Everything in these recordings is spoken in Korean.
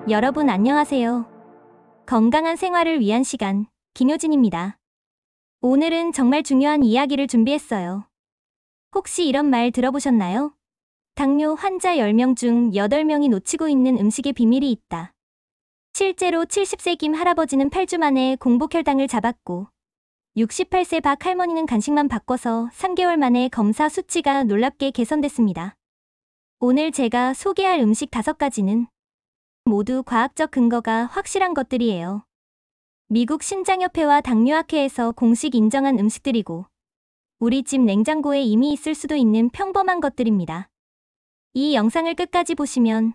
여러분 안녕하세요. 건강한 생활을 위한 시간, 김효진입니다. 오늘은 정말 중요한 이야기를 준비했어요. 혹시 이런 말 들어보셨나요? 당뇨 환자 10명 중 8명이 놓치고 있는 음식의 비밀이 있다. 실제로 70세 김 할아버지는 8주 만에 공복혈당을 잡았고 68세 박 할머니는 간식만 바꿔서 3개월 만에 검사 수치가 놀랍게 개선됐습니다. 오늘 제가 소개할 음식 5가지는 모두 과학적 근거가 확실한 것들이에요. 미국 신장협회와 당뇨학회에서 공식 인정한 음식들이고 우리 집 냉장고에 이미 있을 수도 있는 평범한 것들입니다. 이 영상을 끝까지 보시면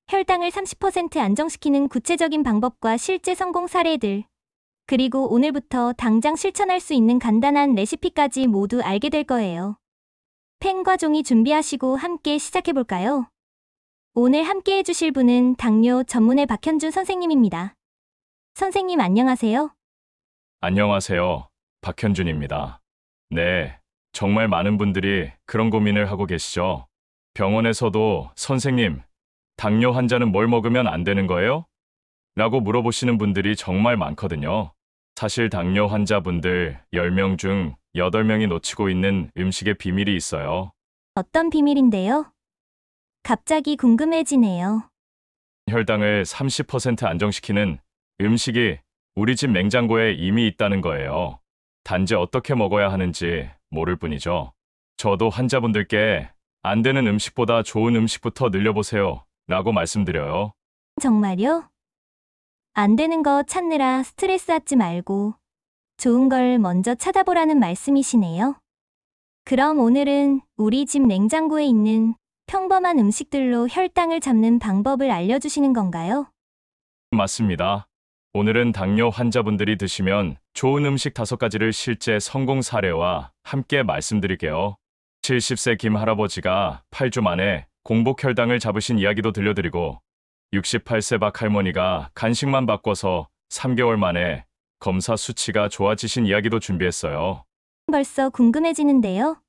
혈당을 30% 안정시키는 구체적인 방법과 실제 성공 사례들, 그리고 오늘부터 당장 실천할 수 있는 간단한 레시피까지 모두 알게 될 거예요. 펜과 종이 준비하시고 함께 시작해볼까요? 오늘 함께 해주실 분은 당뇨 전문의 박현준 선생님입니다. 선생님 안녕하세요. 안녕하세요. 박현준입니다. 네, 정말 많은 분들이 그런 고민을 하고 계시죠? 병원에서도 선생님, 당뇨 환자는 뭘 먹으면 안 되는 거예요? 라고 물어보시는 분들이 정말 많거든요. 사실 당뇨 환자분들 10명 중 8명이 놓치고 있는 음식의 비밀이 있어요. 어떤 비밀인데요? 갑자기 궁금해지네요. 혈당을 30% 안정시키는 음식이 우리 집 냉장고에 이미 있다는 거예요. 단지 어떻게 먹어야 하는지 모를 뿐이죠. 저도 환자분들께 안 되는 음식보다 좋은 음식부터 늘려보세요 라고 말씀드려요. 정말요? 안 되는 거 찾느라 스트레스 받지 말고 좋은 걸 먼저 찾아보라는 말씀이시네요. 그럼 오늘은 우리 집 냉장고에 있는 평범한 음식들로 혈당을 잡는 방법을 알려주시는 건가요? 맞습니다. 오늘은 당뇨 환자분들이 드시면 좋은 음식 5가지를 실제 성공 사례와 함께 말씀드릴게요. 70세 김 할아버지가 8주 만에 공복 혈당을 잡으신 이야기도 들려드리고 68세 박 할머니가 간식만 바꿔서 3개월 만에 검사 수치가 좋아지신 이야기도 준비했어요. 벌써 궁금해지는데요.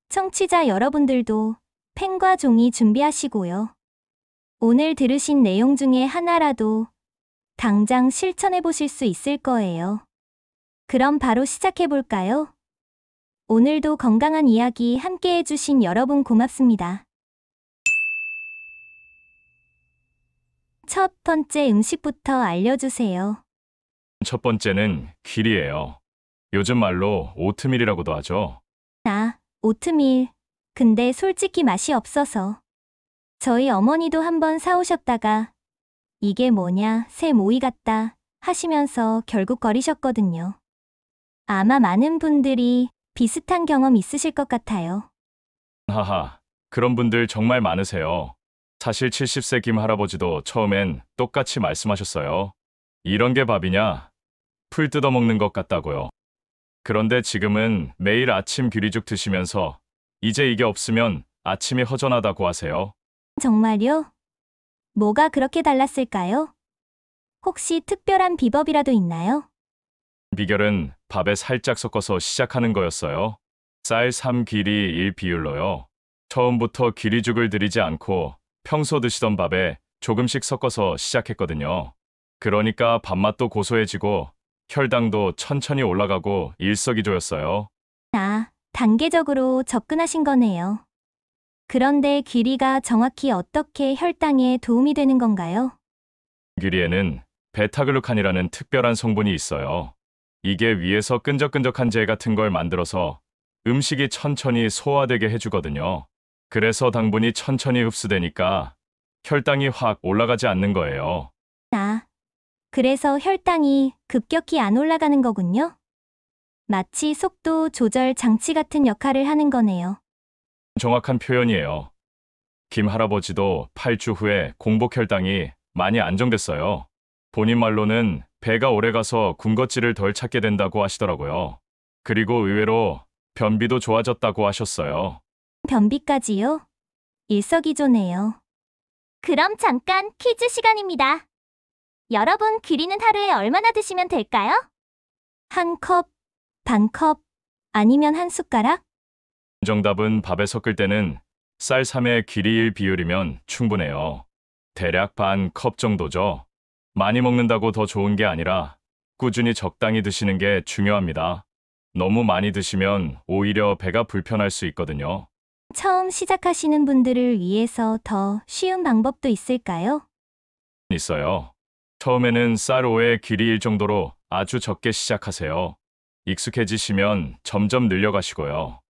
청취자 여러분들도 펜과 종이 준비하시고요. 오늘 들으신 내용 중에 하나라도 당장 실천해 보실 수 있을 거예요. 그럼 바로 시작해 볼까요? 오늘도 건강한 이야기 함께 해주신 여러분 고맙습니다. 첫 번째 음식부터 알려주세요. 첫 번째는 귀리예요. 요즘 말로 오트밀이라고도 하죠. 오트밀. 근데 솔직히 맛이 없어서. 저희 어머니도 한번 사오셨다가 이게 뭐냐, 새 모이 같다 하시면서 결국 버리셨거든요. 아마 많은 분들이 비슷한 경험 있으실 것 같아요. 하하, 그런 분들 정말 많으세요. 사실 70세 김 할아버지도 처음엔 똑같이 말씀하셨어요. 이런 게 밥이냐? 풀 뜯어먹는 것 같다고요. 그런데 지금은 매일 아침 귀리죽 드시면서 이제 이게 없으면 아침이 허전하다고 하세요. 정말요? 뭐가 그렇게 달랐을까요? 혹시 특별한 비법이라도 있나요? 비결은 밥에 살짝 섞어서 시작하는 거였어요. 쌀 3귀리 1 비율로요. 처음부터 귀리죽을 들이지 않고 평소 드시던 밥에 조금씩 섞어서 시작했거든요. 그러니까 밥맛도 고소해지고 혈당도 천천히 올라가고 일석이조였어요. 단계적으로 접근하신 거네요. 그런데 귀리가 정확히 어떻게 혈당에 도움이 되는 건가요? 귀리에는 베타글루칸이라는 특별한 성분이 있어요. 이게 위에서 끈적끈적한 젤 같은 걸 만들어서 음식이 천천히 소화되게 해주거든요. 그래서 당분이 천천히 흡수되니까 혈당이 확 올라가지 않는 거예요. 그래서 혈당이 급격히 안 올라가는 거군요. 마치 속도 조절 장치 같은 역할을 하는 거네요. 정확한 표현이에요. 김 할아버지도 8주 후에 공복 혈당이 많이 안정됐어요. 본인 말로는 배가 오래가서 군것질을 덜 찾게 된다고 하시더라고요. 그리고 의외로 변비도 좋아졌다고 하셨어요. 변비까지요? 일석이조네요. 그럼 잠깐 퀴즈 시간입니다. 여러분, 귀리는 하루에 얼마나 드시면 될까요? 한 컵, 반 컵, 아니면 한 숟가락? 정답은 밥에 섞을 때는 쌀 3의 귀리 1 비율이면 충분해요. 대략 반 컵 정도죠. 많이 먹는다고 더 좋은 게 아니라 꾸준히 적당히 드시는 게 중요합니다. 너무 많이 드시면 오히려 배가 불편할 수 있거든요. 처음 시작하시는 분들을 위해서 더 쉬운 방법도 있을까요? 있어요. 처음에는 쌀 5의 길이 1 정도로 아주 적게 시작하세요. 익숙해지시면 점점 늘려가시고요.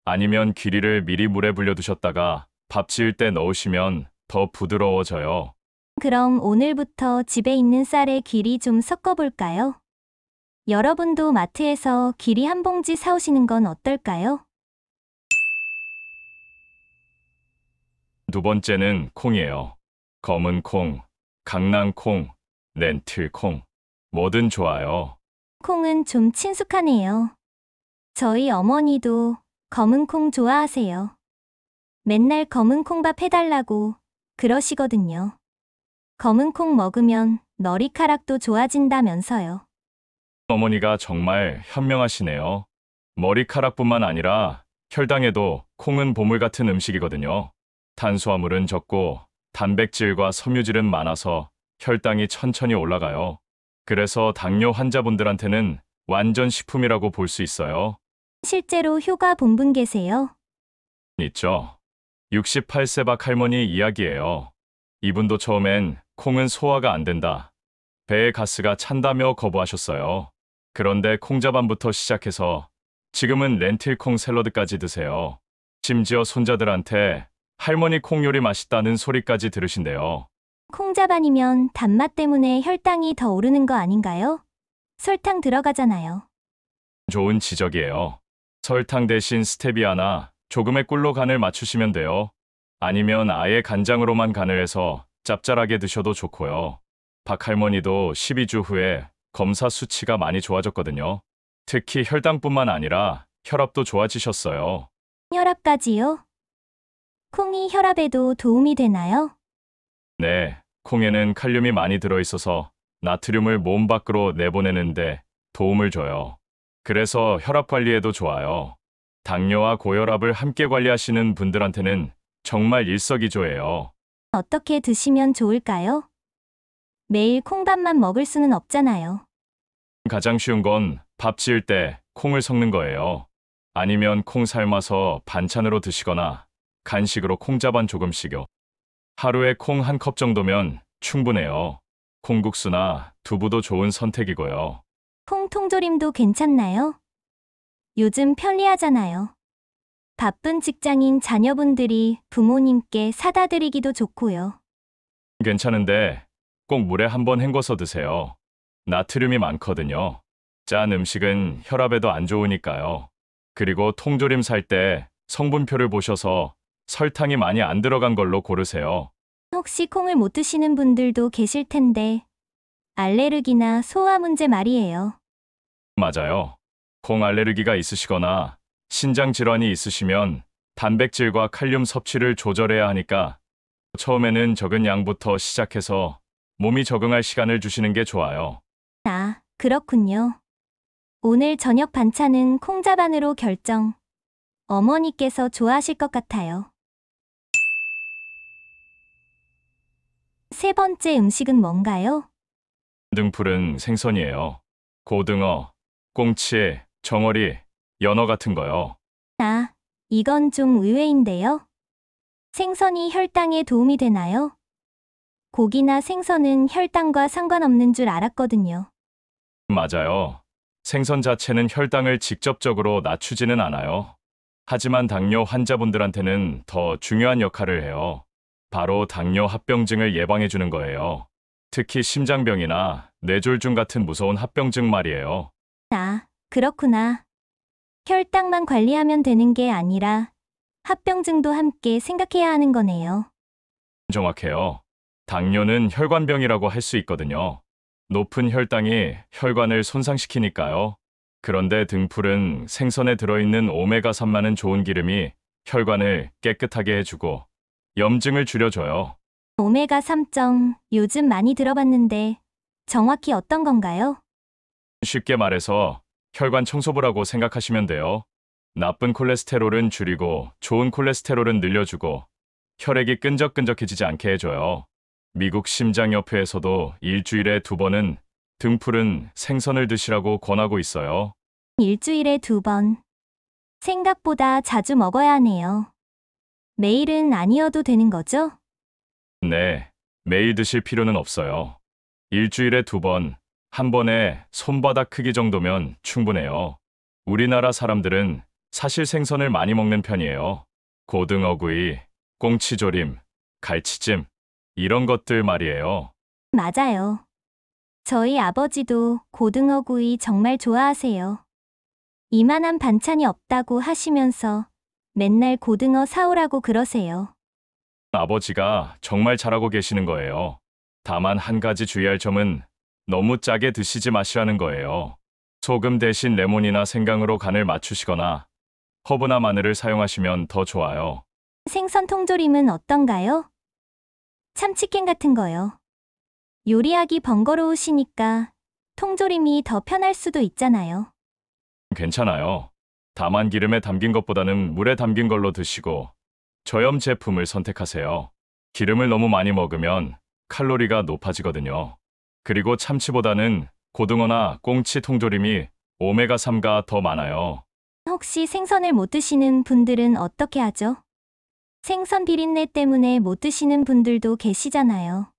아니면 길이를 미리 물에 불려두셨다가 밥 지을 때 넣으시면 더 부드러워져요. 그럼 오늘부터 집에 있는 쌀에 길이 좀 섞어볼까요? 여러분도 마트에서 길이 한 봉지 사오시는 건 어떨까요? 두 번째는 콩이에요. 검은 콩, 강낭콩, 렌틸콩, 뭐든 좋아요. 콩은 좀 친숙하네요. 저희 어머니도 검은 콩 좋아하세요. 맨날 검은 콩밥 해달라고 그러시거든요. 검은 콩 먹으면 머리카락도 좋아진다면서요. 어머니가 정말 현명하시네요. 머리카락뿐만 아니라 혈당에도 콩은 보물 같은 음식이거든요. 탄수화물은 적고 단백질과 섬유질은 많아서 혈당이 천천히 올라가요. 그래서 당뇨 환자분들한테는 완전 식품이라고 볼 수 있어요. 실제로 효과 본 분 계세요? 있죠. 68세 박 할머니 이야기예요. 이분도 처음엔 콩은 소화가 안 된다. 배에 가스가 찬다며 거부하셨어요. 그런데 콩자반부터 시작해서 지금은 렌틸콩 샐러드까지 드세요. 심지어 손자들한테 할머니 콩 요리 맛있다는 소리까지 들으신대요. 콩자반이면 단맛 때문에 혈당이 더 오르는 거 아닌가요? 설탕 들어가잖아요. 좋은 지적이에요. 설탕 대신 스테비아나 조금의 꿀로 간을 맞추시면 돼요. 아니면 아예 간장으로만 간을 해서 짭짤하게 드셔도 좋고요. 박 할머니도 12주 후에 검사 수치가 많이 좋아졌거든요. 특히 혈당뿐만 아니라 혈압도 좋아지셨어요. 혈압까지요? 콩이 혈압에도 도움이 되나요? 네, 콩에는 칼륨이 많이 들어있어서 나트륨을 몸 밖으로 내보내는데 도움을 줘요. 그래서 혈압 관리에도 좋아요. 당뇨와 고혈압을 함께 관리하시는 분들한테는 정말 일석이조예요. 어떻게 드시면 좋을까요? 매일 콩밥만 먹을 수는 없잖아요. 가장 쉬운 건 밥 지을 때 콩을 섞는 거예요. 아니면 콩 삶아서 반찬으로 드시거나 간식으로 콩자반 조금씩요. 하루에 콩 한 컵 정도면 충분해요. 콩국수나 두부도 좋은 선택이고요. 콩 통조림도 괜찮나요? 요즘 편리하잖아요. 바쁜 직장인 자녀분들이 부모님께 사다 드리기도 좋고요. 괜찮은데 꼭 물에 한번 헹궈서 드세요. 나트륨이 많거든요. 짠 음식은 혈압에도 안 좋으니까요. 그리고 통조림 살 때 성분표를 보셔서 설탕이 많이 안 들어간 걸로 고르세요. 혹시 콩을 못 드시는 분들도 계실 텐데, 알레르기나 소화 문제 말이에요. 맞아요. 콩 알레르기가 있으시거나 신장 질환이 있으시면 단백질과 칼륨 섭취를 조절해야 하니까 처음에는 적은 양부터 시작해서 몸이 적응할 시간을 주시는 게 좋아요. 아, 그렇군요. 오늘 저녁 반찬은 콩자반으로 결정. 어머니께서 좋아하실 것 같아요. 세 번째 음식은 뭔가요? 등푸른 생선이에요. 고등어, 꽁치, 정어리, 연어 같은 거요. 아, 이건 좀 의외인데요. 생선이 혈당에 도움이 되나요? 고기나 생선은 혈당과 상관없는 줄 알았거든요. 맞아요. 생선 자체는 혈당을 직접적으로 낮추지는 않아요. 하지만 당뇨 환자분들한테는 더 중요한 역할을 해요. 바로 당뇨 합병증을 예방해 주는 거예요. 특히 심장병이나 뇌졸중 같은 무서운 합병증 말이에요. 아, 그렇구나. 혈당만 관리하면 되는 게 아니라 합병증도 함께 생각해야 하는 거네요. 정확해요. 당뇨는 혈관병이라고 할 수 있거든요. 높은 혈당이 혈관을 손상시키니까요. 그런데 등푸른 생선에 들어있는 오메가3많은 좋은 기름이 혈관을 깨끗하게 해주고 염증을 줄여줘요. 오메가3점 요즘 많이 들어봤는데 정확히 어떤 건가요? 쉽게 말해서 혈관 청소부라고 생각하시면 돼요. 나쁜 콜레스테롤은 줄이고 좋은 콜레스테롤은 늘려주고 혈액이 끈적끈적해지지 않게 해줘요. 미국 심장협회에서도 일주일에 2번은 등푸른 생선을 드시라고 권하고 있어요. 일주일에 2번. 생각보다 자주 먹어야 하네요. 매일은 아니어도 되는 거죠? 네, 매일 드실 필요는 없어요. 일주일에 2번, 한 번에 손바닥 크기 정도면 충분해요. 우리나라 사람들은 사실 생선을 많이 먹는 편이에요. 고등어구이, 꽁치조림, 갈치찜, 이런 것들 말이에요. 맞아요. 저희 아버지도 고등어구이 정말 좋아하세요. 이만한 반찬이 없다고 하시면서 맨날 고등어 사오라고 그러세요. 아버지가 정말 잘하고 계시는 거예요. 다만 한 가지 주의할 점은 너무 짜게 드시지 마시라는 거예요. 소금 대신 레몬이나 생강으로 간을 맞추시거나 허브나 마늘을 사용하시면 더 좋아요. 생선 통조림은 어떤가요? 참치캔 같은 거요. 요리하기 번거로우시니까 통조림이 더 편할 수도 있잖아요. 괜찮아요. 다만 기름에 담긴 것보다는 물에 담긴 걸로 드시고 저염 제품을 선택하세요. 기름을 너무 많이 먹으면 칼로리가 높아지거든요. 그리고 참치보다는 고등어나 꽁치 통조림이 오메가3가 더 많아요. 혹시 생선을 못 드시는 분들은 어떻게 하죠? 생선 비린내 때문에 못 드시는 분들도 계시잖아요.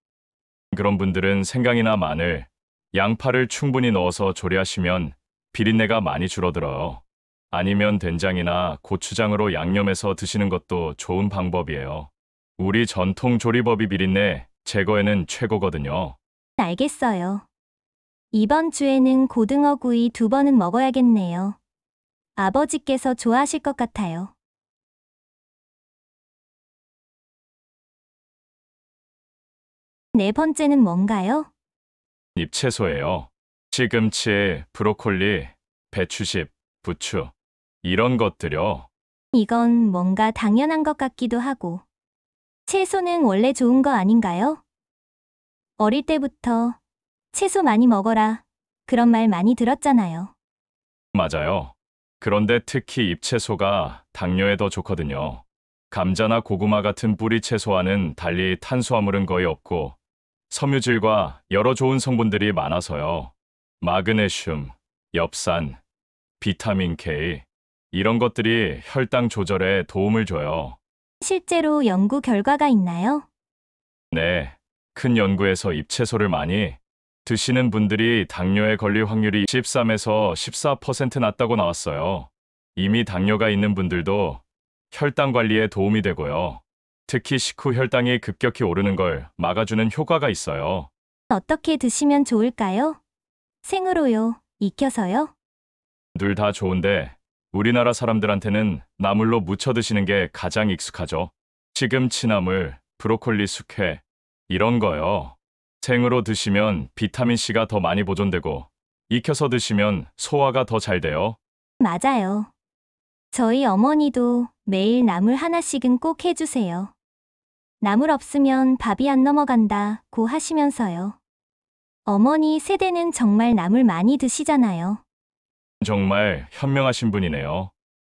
그런 분들은 생강이나 마늘, 양파를 충분히 넣어서 조리하시면 비린내가 많이 줄어들어요. 아니면 된장이나 고추장으로 양념해서 드시는 것도 좋은 방법이에요. 우리 전통 조리법이 비린내 제거에는 최고거든요. 알겠어요. 이번 주에는 고등어 구이 2번은 먹어야겠네요. 아버지께서 좋아하실 것 같아요. 네 번째는 뭔가요? 잎채소예요. 시금치, 브로콜리, 배추잎, 부추, 이런 것들요. 이건 뭔가 당연한 것 같기도 하고. 채소는 원래 좋은 거 아닌가요? 어릴 때부터 채소 많이 먹어라. 그런 말 많이 들었잖아요. 맞아요. 그런데 특히 잎채소가 당뇨에 더 좋거든요. 감자나 고구마 같은 뿌리 채소와는 달리 탄수화물은 거의 없고 섬유질과 여러 좋은 성분들이 많아서요. 마그네슘, 엽산, 비타민 K, 이런 것들이 혈당 조절에 도움을 줘요. 실제로 연구 결과가 있나요? 네, 큰 연구에서 잎채소를 많이 드시는 분들이 당뇨에 걸릴 확률이 13에서 14% 낮다고 나왔어요. 이미 당뇨가 있는 분들도 혈당 관리에 도움이 되고요. 특히 식후 혈당이 급격히 오르는 걸 막아주는 효과가 있어요. 어떻게 드시면 좋을까요? 생으로요? 익혀서요? 둘 다 좋은데 우리나라 사람들한테는 나물로 무쳐 드시는 게 가장 익숙하죠. 시금치나물, 브로콜리 숙회, 이런 거요. 생으로 드시면 비타민C가 더 많이 보존되고 익혀서 드시면 소화가 더 잘 돼요. 맞아요. 저희 어머니도 매일 나물 하나씩은 꼭 해주세요. 나물 없으면 밥이 안 넘어간다고 하시면서요. 어머니 세대는 정말 나물 많이 드시잖아요. 정말 현명하신 분이네요.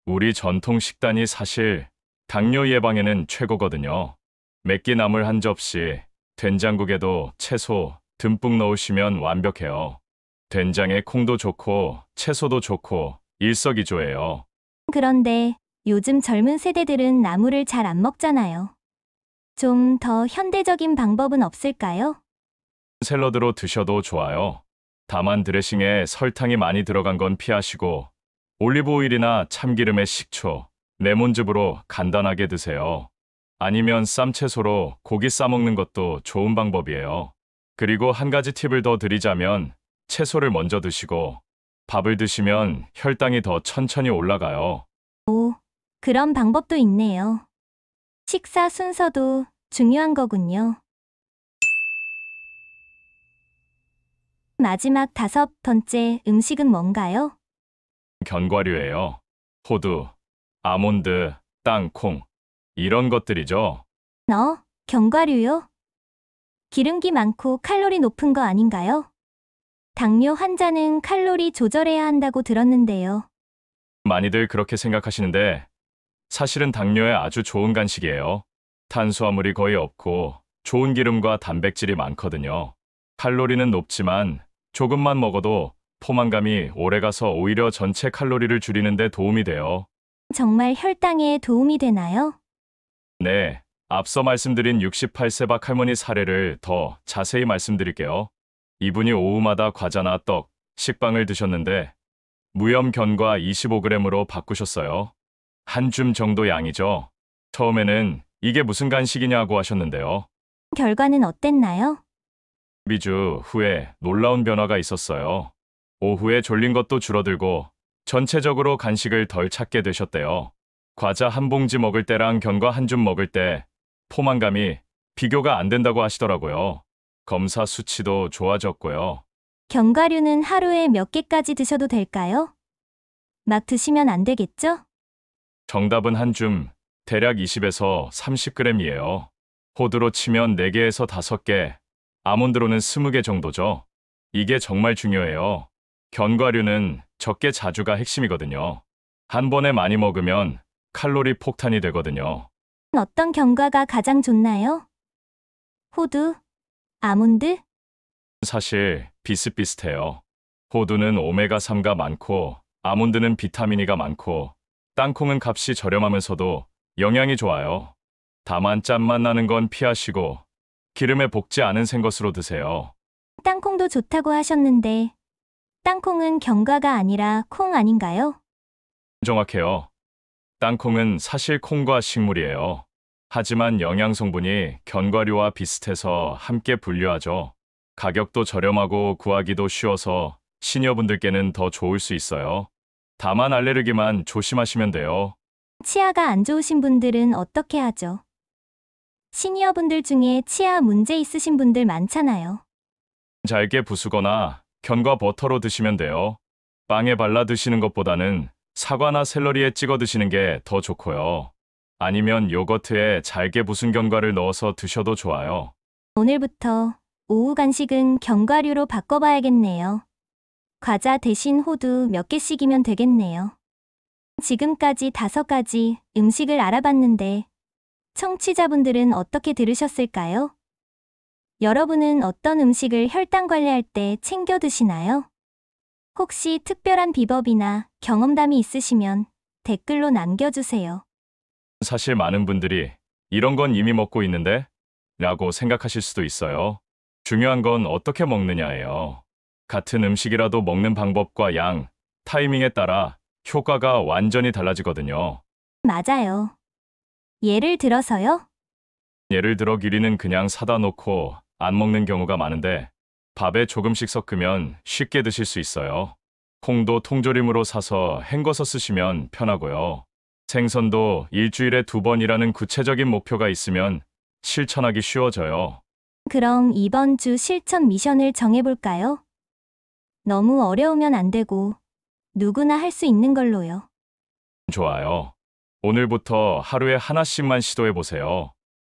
우리 전통 식단이 사실 당뇨 예방에는 최고거든요. 맵기 나물 한 접시, 된장국에도 채소 듬뿍 넣으시면 완벽해요. 된장에 콩도 좋고 채소도 좋고 일석이조예요. 그런데 요즘 젊은 세대들은 나물을 잘 안 먹잖아요. 좀 더 현대적인 방법은 없을까요? 샐러드로 드셔도 좋아요. 다만 드레싱에 설탕이 많이 들어간 건 피하시고 올리브 오일이나 참기름에 식초, 레몬즙으로 간단하게 드세요. 아니면 쌈채소로 고기 싸먹는 것도 좋은 방법이에요. 그리고 한 가지 팁을 더 드리자면 채소를 먼저 드시고 밥을 드시면 혈당이 더 천천히 올라가요. 그런 방법도 있네요. 식사 순서도 중요한 거군요. 마지막 5번째 음식은 뭔가요? 견과류예요. 호두, 아몬드, 땅콩, 이런 것들이죠. 견과류요? 기름기 많고 칼로리 높은 거 아닌가요? 당뇨 환자는 칼로리 조절해야 한다고 들었는데요. 많이들 그렇게 생각하시는데 사실은 당뇨에 아주 좋은 간식이에요. 탄수화물이 거의 없고 좋은 기름과 단백질이 많거든요. 칼로리는 높지만 조금만 먹어도 포만감이 오래가서 오히려 전체 칼로리를 줄이는 데 도움이 돼요. 정말 혈당에 도움이 되나요? 네, 앞서 말씀드린 68세 박 할머니 사례를 더 자세히 말씀드릴게요. 이분이 오후마다 과자나 떡, 식빵을 드셨는데 무염견과 25g으로 바꾸셨어요. 한 줌 정도 양이죠. 처음에는 이게 무슨 간식이냐고 하셨는데요. 결과는 어땠나요? 2주 후에 놀라운 변화가 있었어요. 오후에 졸린 것도 줄어들고 전체적으로 간식을 덜 찾게 되셨대요. 과자 한 봉지 먹을 때랑 견과 한 줌 먹을 때 포만감이 비교가 안 된다고 하시더라고요. 검사 수치도 좋아졌고요. 견과류는 하루에 몇 개까지 드셔도 될까요? 막 드시면 안 되겠죠? 정답은 한 줌, 대략 20에서 30g이에요. 호두로 치면 4개에서 5개, 아몬드로는 20개 정도죠. 이게 정말 중요해요. 견과류는 적게 자주가 핵심이거든요. 한 번에 많이 먹으면 칼로리 폭탄이 되거든요. 어떤 견과가 가장 좋나요? 호두? 아몬드? 사실 비슷비슷해요. 호두는 오메가3가 많고, 아몬드는 비타민 E가 많고, 땅콩은 값이 저렴하면서도 영양이 좋아요. 다만 짠맛 나는 건 피하시고 기름에 볶지 않은 생것으로 드세요. 땅콩도 좋다고 하셨는데 땅콩은 견과가 아니라 콩 아닌가요? 정확해요. 땅콩은 사실 콩과 식물이에요. 하지만 영양 성분이 견과류와 비슷해서 함께 분류하죠. 가격도 저렴하고 구하기도 쉬워서 시니어분들께는 더 좋을 수 있어요. 다만 알레르기만 조심하시면 돼요. 치아가 안 좋으신 분들은 어떻게 하죠? 시니어분들 중에 치아 문제 있으신 분들 많잖아요. 잘게 부수거나 견과 버터로 드시면 돼요. 빵에 발라 드시는 것보다는 사과나 샐러리에 찍어 드시는 게 더 좋고요. 아니면 요거트에 잘게 부순 견과를 넣어서 드셔도 좋아요. 오늘부터 오후 간식은 견과류로 바꿔봐야겠네요. 과자 대신 호두 몇 개씩이면 되겠네요. 지금까지 5가지 음식을 알아봤는데 청취자분들은 어떻게 들으셨을까요? 여러분은 어떤 음식을 혈당 관리할 때 챙겨 드시나요? 혹시 특별한 비법이나 경험담이 있으시면 댓글로 남겨주세요. 사실 많은 분들이 이런 건 이미 먹고 있는데? 라고 생각하실 수도 있어요. 중요한 건 어떻게 먹느냐예요. 같은 음식이라도 먹는 방법과 양, 타이밍에 따라 효과가 완전히 달라지거든요. 맞아요. 예를 들어서요? 예를 들어 귀리는 그냥 사다 놓고 안 먹는 경우가 많은데 밥에 조금씩 섞으면 쉽게 드실 수 있어요. 콩도 통조림으로 사서 헹궈서 쓰시면 편하고요. 생선도 일주일에 2번이라는 구체적인 목표가 있으면 실천하기 쉬워져요. 그럼 이번 주 실천 미션을 정해볼까요? 너무 어려우면 안 되고 누구나 할 수 있는 걸로요. 좋아요. 오늘부터 하루에 하나씩만 시도해 보세요.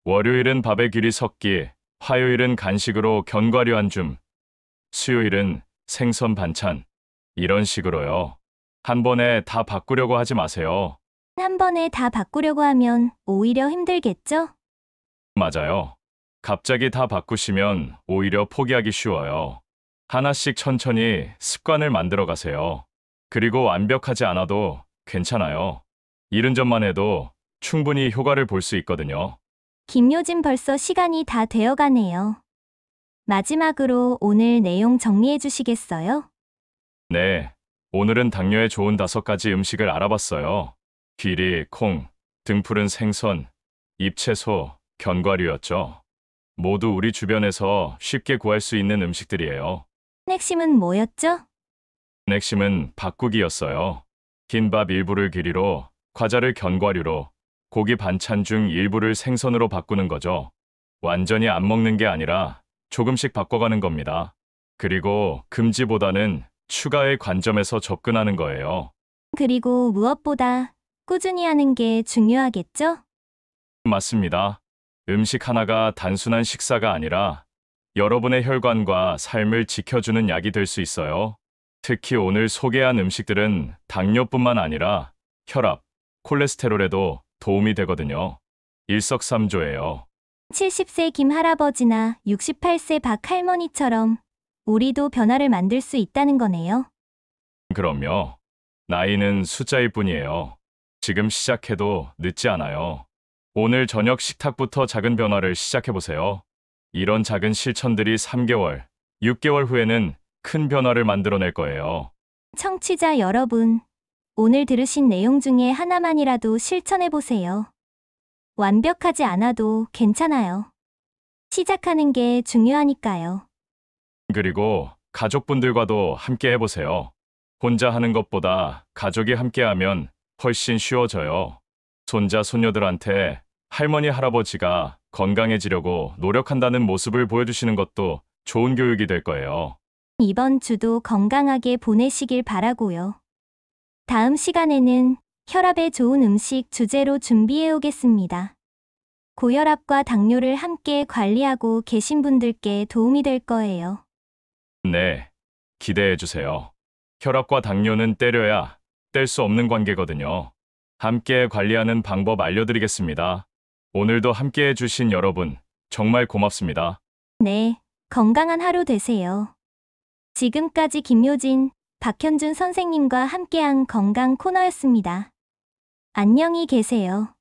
월요일은 밥에 귀리 섞기, 화요일은 간식으로 견과류 한 줌, 수요일은 생선 반찬. 이런 식으로요. 한 번에 다 바꾸려고 하지 마세요. 한 번에 다 바꾸려고 하면 오히려 힘들겠죠? 맞아요. 갑자기 다 바꾸시면 오히려 포기하기 쉬워요. 하나씩 천천히 습관을 만들어 가세요. 그리고 완벽하지 않아도 괜찮아요. 이른 점만 해도 충분히 효과를 볼 수 있거든요. 김요진 벌써 시간이 다 되어가네요. 마지막으로 오늘 내용 정리해 주시겠어요? 네. 오늘은 당뇨에 좋은 5가지 음식을 알아봤어요. 귀리, 콩, 등푸른 생선, 잎채소, 견과류였죠. 모두 우리 주변에서 쉽게 구할 수 있는 음식들이에요. 핵심은 뭐였죠? 핵심은 바꾸기였어요. 흰밥 일부를 귀리로, 과자를 견과류로, 고기 반찬 중 일부를 생선으로 바꾸는 거죠. 완전히 안 먹는 게 아니라 조금씩 바꿔가는 겁니다. 그리고 금지보다는 추가의 관점에서 접근하는 거예요. 그리고 무엇보다 꾸준히 하는 게 중요하겠죠? 맞습니다. 음식 하나가 단순한 식사가 아니라 여러분의 혈관과 삶을 지켜주는 약이 될 수 있어요. 특히 오늘 소개한 음식들은 당뇨뿐만 아니라 혈압, 콜레스테롤에도 도움이 되거든요. 일석삼조예요. 70세 김 할아버지나 68세 박 할머니처럼 우리도 변화를 만들 수 있다는 거네요. 그럼요. 나이는 숫자일 뿐이에요. 지금 시작해도 늦지 않아요. 오늘 저녁 식탁부터 작은 변화를 시작해보세요. 이런 작은 실천들이 3개월, 6개월 후에는 큰 변화를 만들어낼 거예요. 청취자 여러분, 오늘 들으신 내용 중에 하나만이라도 실천해보세요. 완벽하지 않아도 괜찮아요. 시작하는 게 중요하니까요. 그리고 가족분들과도 함께 해보세요. 혼자 하는 것보다 가족이 함께하면 훨씬 쉬워져요. 손자, 손녀들한테 할머니, 할아버지가 건강해지려고 노력한다는 모습을 보여주시는 것도 좋은 교육이 될 거예요. 이번 주도 건강하게 보내시길 바라고요. 다음 시간에는 혈압에 좋은 음식 주제로 준비해 오겠습니다. 고혈압과 당뇨를 함께 관리하고 계신 분들께 도움이 될 거예요. 네, 기대해 주세요. 혈압과 당뇨는 때려야 뗄 수 없는 관계거든요. 함께 관리하는 방법 알려드리겠습니다. 오늘도 함께 해주신 여러분, 정말 고맙습니다. 네, 건강한 하루 되세요. 지금까지 김효진, 박현준 선생님과 함께한 건강 코너였습니다. 안녕히 계세요.